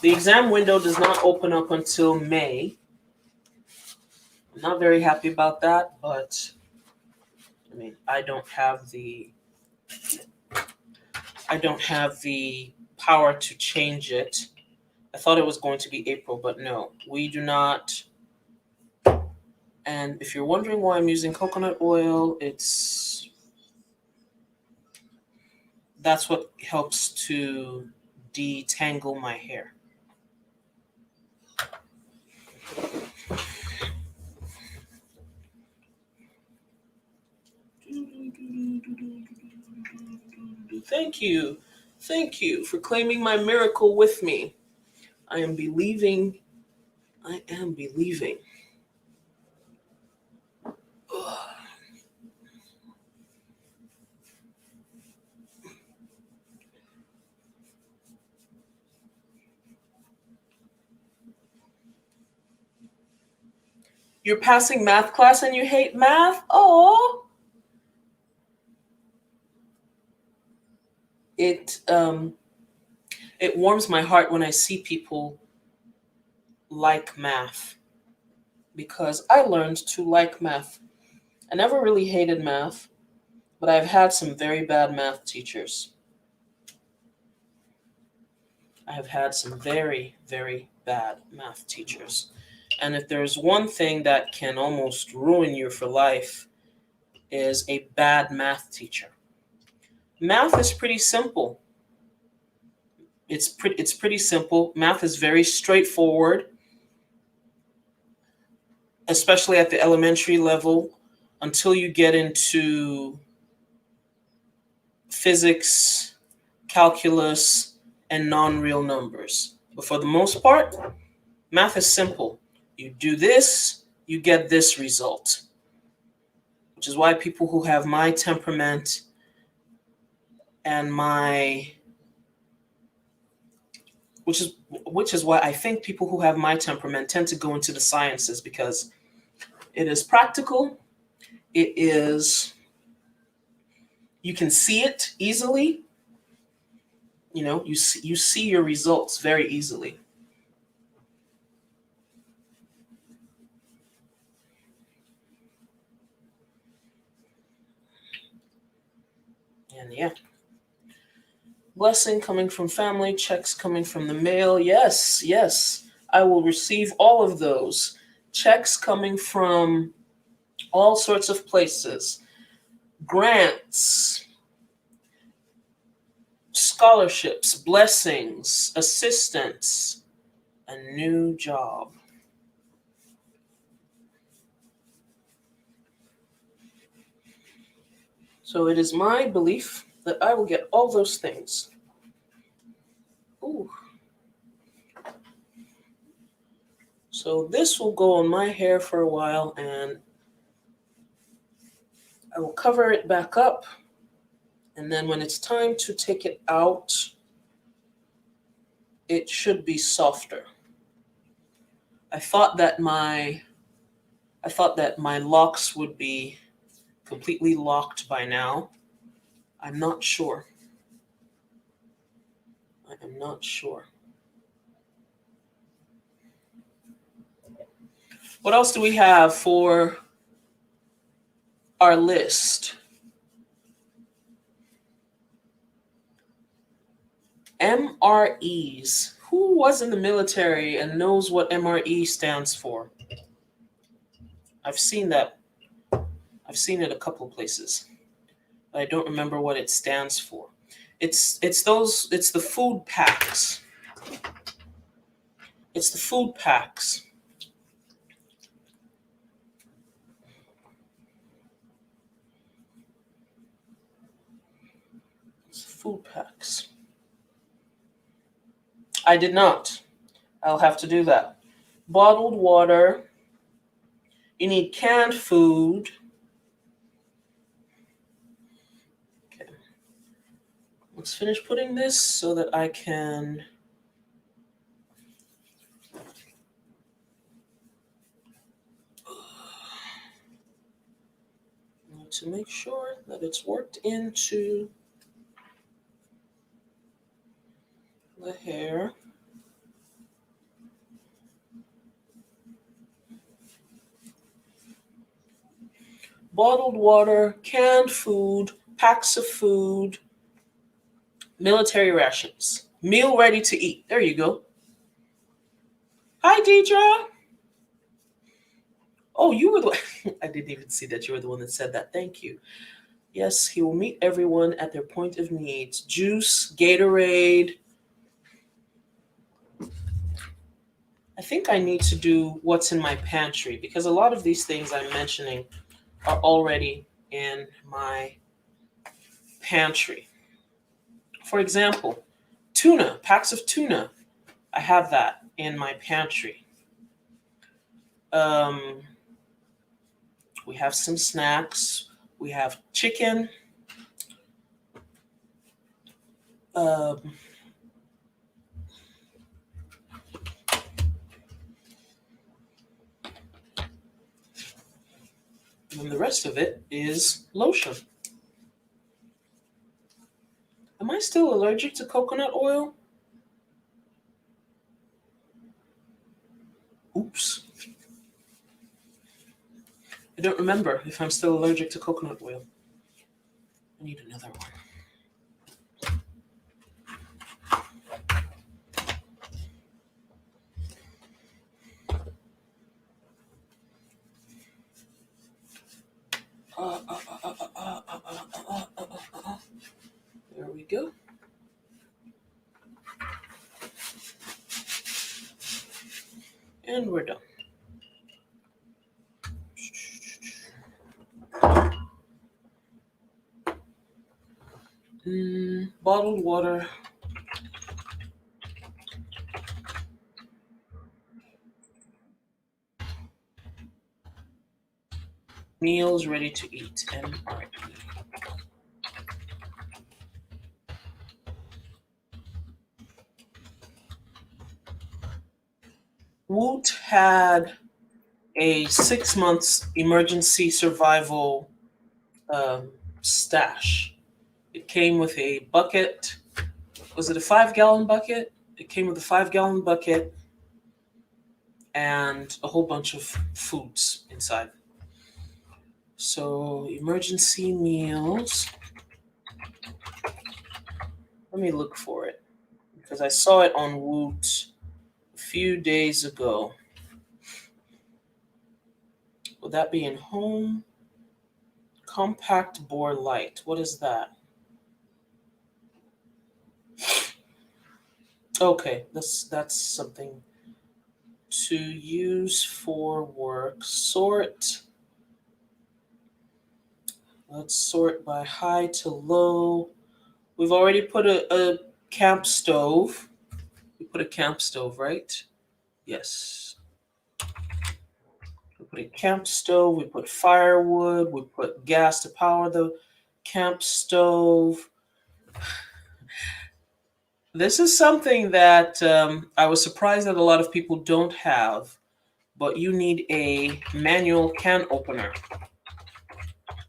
The exam window does not open up until May. I'm not very happy about that, but I mean, I don't have the power to change it. I thought it was going to be April, but no, we do not. And if you're wondering why I'm using coconut oil, that's what helps to detangle my hair. Thank you. Thank you for claiming my miracle with me. I am believing. I am believing. You're passing math class and you hate math? Oh, it warms my heart when I see people like math, because I learned to like math. I never really hated math, but I've had some very bad math teachers. I have had some very, very bad math teachers. And if there's one thing that can almost ruin you for life, is a bad math teacher. Math is pretty simple. It's pretty simple. Math is very straightforward, especially at the elementary level, until you get into physics, calculus, and non-real numbers. But for the most part, math is simple. You do this, you get this result. Which is why people who have my temperament and my which is why I think people who have my temperament tend to go into the sciences, because it is practical. It is, you can see it easily. You see your results very easily. And yeah. Blessing coming from family, checks coming from the mail. Yes, yes. I will receive all of those. Checks coming from all sorts of places. Grants, scholarships, blessings, assistance, a new job. So it is my belief that I will get all those things. Ooh. So this will go on my hair for a while, and I will cover it back up. And then when it's time to take it out, it should be softer. I thought that my locks would be completely locked by now. I'm not sure. I am not sure. What else do we have for our list? MREs. Who was in the military and knows what MRE stands for? I've seen that. I've seen it a couple of places. But I don't remember what it stands for. It's the food packs. It's the food packs. It's the food packs. I did not. I'll have to do that. Bottled water. You need canned food. Okay. Let's finish putting this so that I can to make sure that it's worked into the hair. Bottled water, canned food, packs of food, military rations, meal ready to eat. There you go. Hi, Deidre. Oh, you were the I didn't even see that you were the one that said that. Thank you. Yes, he will meet everyone at their point of needs. Juice, Gatorade. I think I need to do what's in my pantry, because a lot of these things I'm mentioning are already in my pantry. For example, tuna, packs of tuna. I have that in my pantry. We have some snacks. We have chicken. Um, And the rest of it is lotion. Am I still allergic to coconut oil? Oops. I don't remember if I'm still allergic to coconut oil. I need another one. There we go. And we're done. Bottled water. Meals ready to eat. MRE. Woot had a 6 months emergency survival stash. It came with a bucket. Was it a 5-gallon bucket? It came with a 5-gallon bucket and a whole bunch of foods inside. So, emergency meals. Let me look for it because I saw it on Woot a few days ago. Would that be in home? Compact bore light. What is that? Okay, that's something to use for work. Sort. Let's sort by high to low. We've already put a camp stove. We put a camp stove, right? Yes. We put a camp stove. We put firewood. We put gas to power the camp stove. This is something that I was surprised that a lot of people don't have, but you need a manual can opener.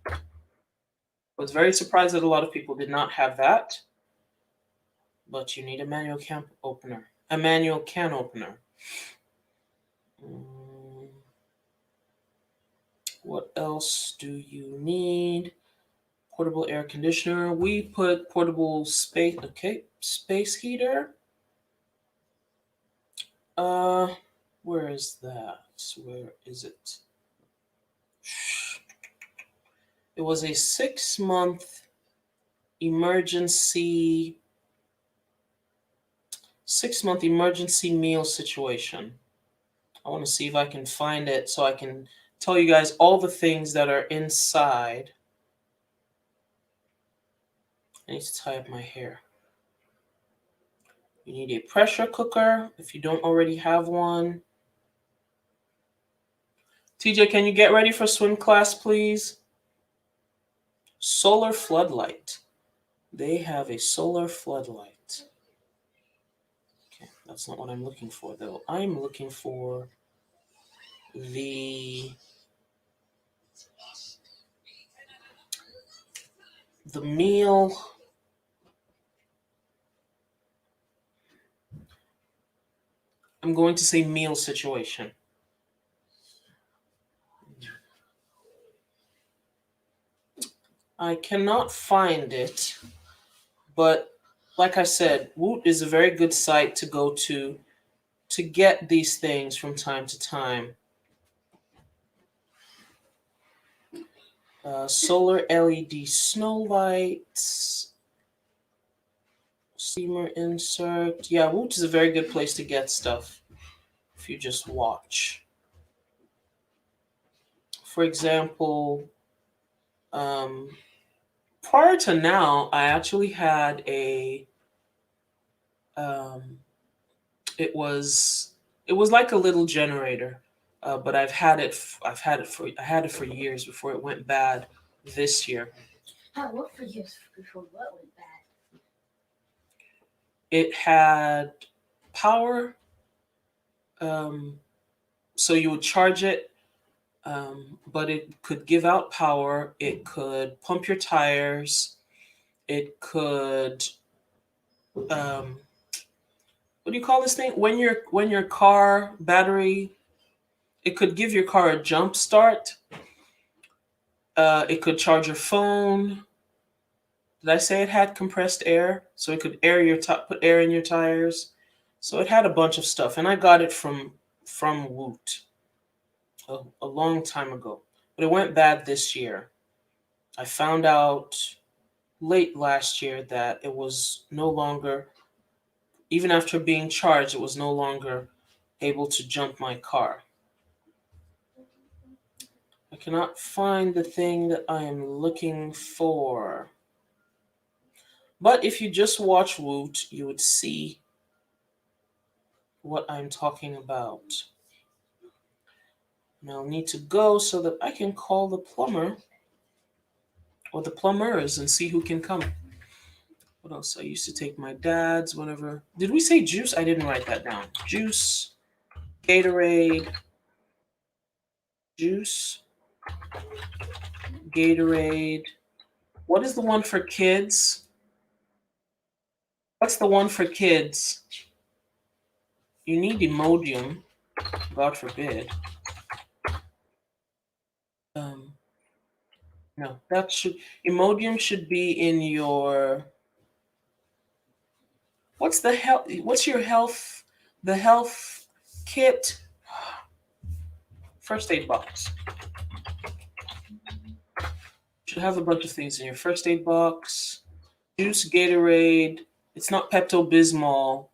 I was very surprised that a lot of people did not have that, but you need a manual can opener. A manual can opener. What else do you need? Portable air conditioner. We put portable space. Okay, space heater. Where is that? Where is it? It was a 6-month emergency 6-month emergency meal situation. I want to see if I can find it so I can tell you guys all the things that are inside. I need to tie up my hair. You need a pressure cooker if you don't already have one. TJ, can you get ready for swim class, please? Solar floodlight. They have a solar floodlight. Okay, that's not what I'm looking for, though. I'm looking for the meal. I'm going to say meal situation. I cannot find it, but like I said, Woot is a very good site to go to get these things from time to time. Solar LED snow lights, steamer insert. Yeah, Woot is a very good place to get stuff if you just watch. For example, prior to now, I actually had a it was like a little generator, but I had it for years before it went bad this year. What for years before what went bad? It had power, so you would charge it But it could give out power. It could pump your tires. It could um, what do you call this thing? When your car battery, it could give your car a jump start. It could charge your phone. Did I say it had compressed air? So it could put air in your tires. So it had a bunch of stuff, and I got it from Woot a long time ago. But it went bad this year. I found out late last year that it was no longer, even after being charged, it was no longer able to jump my car. I cannot find the thing that I am looking for. But if you just watch Woot, you would see what I'm talking about. And I'll need to go so that I can call the plumber or the plumbers and see who can come. What else? I used to take my dad's whenever. Did we say juice? I didn't write that down. Juice, Gatorade, juice, Gatorade. What is the one for kids? What's the one for kids? You need Imodium, God forbid. Um, no, that should Imodium should be in your. What's the health? What's your health? The health kit, first aid box. Should have a bunch of things in your first aid box. Juice, Gatorade. It's not Pepto Bismol.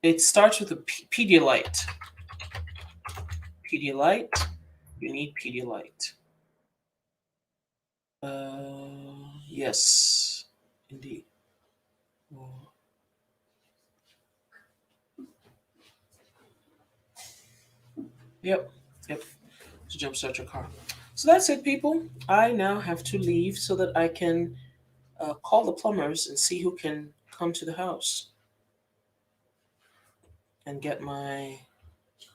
It starts with a Pedialyte. Pedialyte. You need Pedialyte. Yes, indeed. Yep, yep. To jumpstart your car. So that's it, people. I now have to leave so that I can call the plumbers and see who can come to the house and get my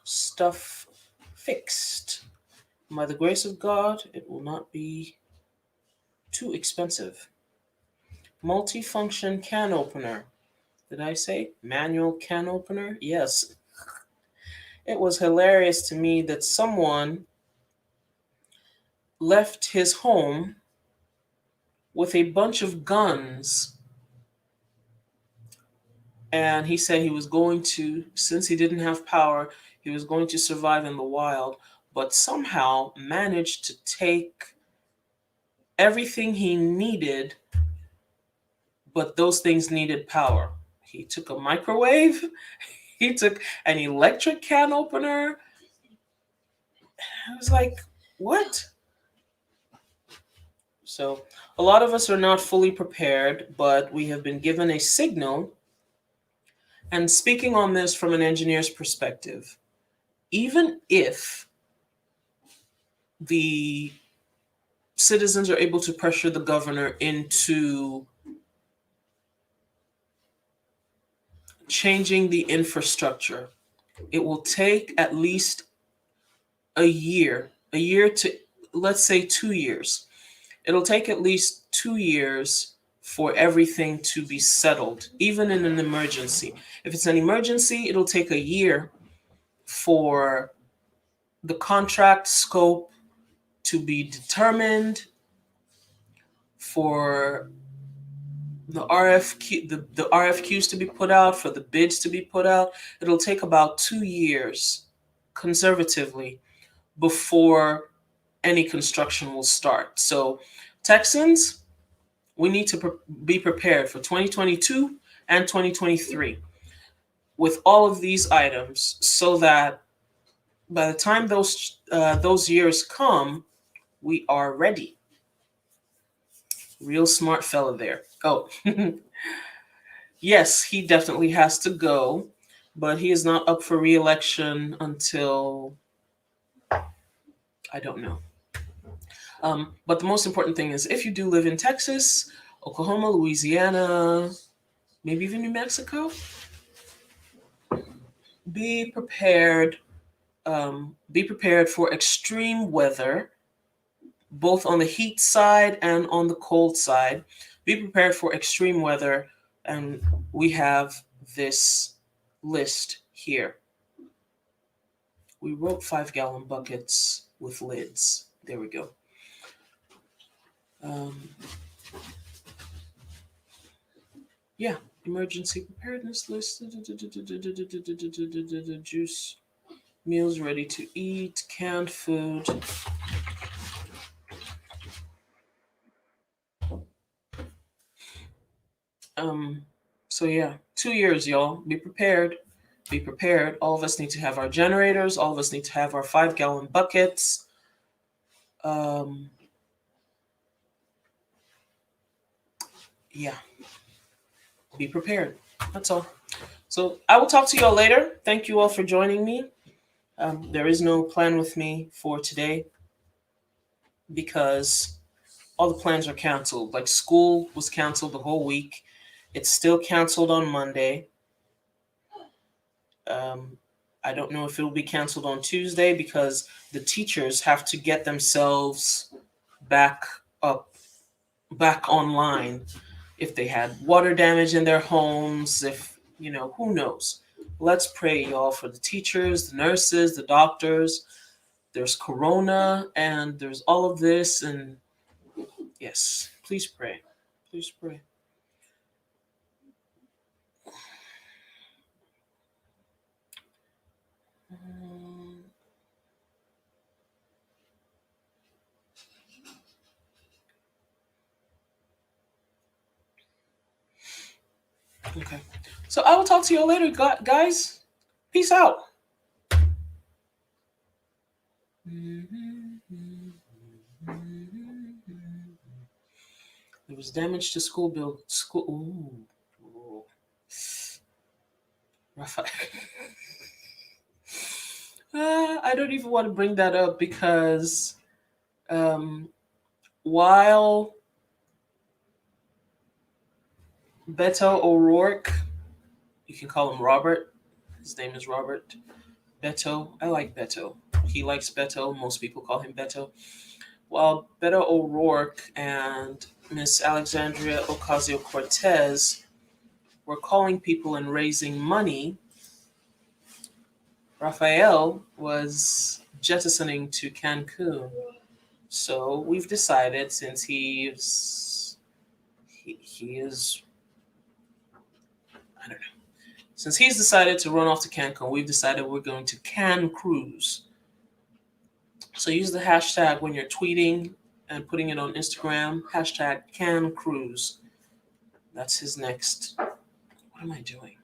stuff fixed. By the grace of God, it will not be too expensive. Multifunction can opener. Did I say manual can opener? Yes. It was hilarious to me that someone left his home with a bunch of guns, and he said he was going to, since he didn't have power, he was going to survive in the wild, but somehow managed to take everything he needed, but those things needed power. He took a microwave, he took an electric can opener. I was like, what? So, a lot of us are not fully prepared, but we have been given a signal. And speaking on this from an engineer's perspective, even if the citizens are able to pressure the governor into changing the infrastructure, it will take at least a year to, let's say, 2 years. It'll take at least 2 years for everything to be settled, even in an emergency. If it's an emergency, it'll take a year for the contract scope to be determined, for the RFQs to be put out, for the bids to be put out. It'll take about 2 years, conservatively, before any construction will start. So, Texans, we need to be prepared for 2022 and 2023 with all of these items, so that by the time those years come, we are ready. Real smart fella there. Oh, yes, he definitely has to go, but he is not up for re-election until, I don't know. But the most important thing is, if you do live in Texas, Oklahoma, Louisiana, maybe even New Mexico, be prepared be prepared for extreme weather, both on the heat side and on the cold side. Be prepared for extreme weather, and we have this list here. We wrote 5-gallon buckets with lids. There we go. Yeah, emergency preparedness list. Juice, meals ready to eat, canned food. So yeah, 2 years, y'all. Be prepared. Be prepared. All of us need to have our generators. All of us need to have our 5-gallon buckets. Yeah. Be prepared. That's all. So I will talk to you all later. Thank you all for joining me. There is no plan with me for today because all the plans are canceled. Like school was canceled the whole week. It's still canceled on Monday. I don't know if it will be canceled on Tuesday because the teachers have to get themselves back up, back online. If they had water damage in their homes, if, who knows. Let's pray, y'all, for the teachers, the nurses, the doctors. There's corona and there's all of this. And yes, please pray. Please pray. Okay. So I will talk to you all later, guys. Peace out. There was damage to school. Ooh. Raphael. I don't even want to bring that up because while Beto O'Rourke, you can call him Robert. His name is Robert. Beto. I like Beto. He likes Beto. Most people call him Beto. While Beto O'Rourke and Miss Alexandria Ocasio-Cortez were calling people and raising money, Raphael was jettisoning to Cancun. So we've decided, since he is, I don't know. Since he's decided to run off to Cancun, we've decided we're going to Can Cruise. So use the hashtag when you're tweeting and putting it on Instagram. Hashtag Can Cruise. That's his next. What am I doing?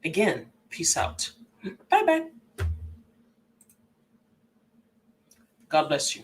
Again, peace out. Bye bye. God bless you.